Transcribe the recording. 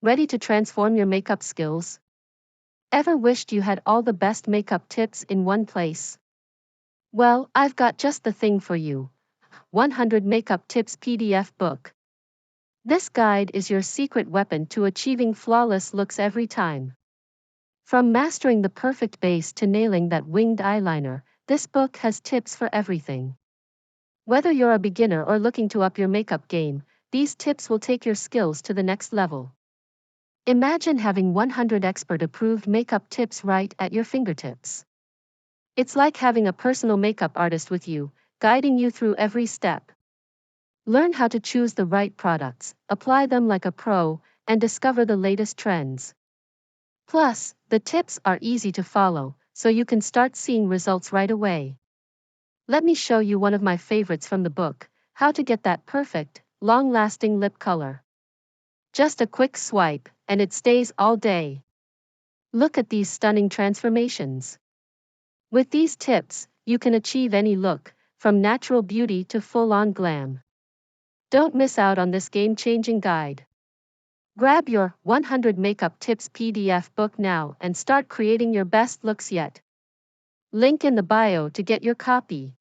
Ready to transform your makeup skills? Ever wished you had all the best makeup tips in one place? Well, I've got just the thing for you. 100 Makeup Tips PDF book. This guide is your secret weapon to achieving flawless looks every time. From mastering the perfect base to nailing that winged eyeliner, this book has tips for everything. Whether you're a beginner or looking to up your makeup game, these tips will take your skills to the next level. Imagine having 100 expert-approved makeup tips right at your fingertips. It's like having a personal makeup artist with you, guiding you through every step. Learn how to choose the right products, apply them like a pro, and discover the latest trends. Plus, the tips are easy to follow, so you can start seeing results right away. Let me show you one of my favorites from the book, how to get that perfect, long-lasting lip color. Just a quick swipe, and it stays all day. Look at these stunning transformations. With these tips, you can achieve any look, from natural beauty to full-on glam. Don't miss out on this game-changing guide. Grab your 100 Makeup Tips PDF book now and start creating your best looks yet. Link in the bio to get your copy.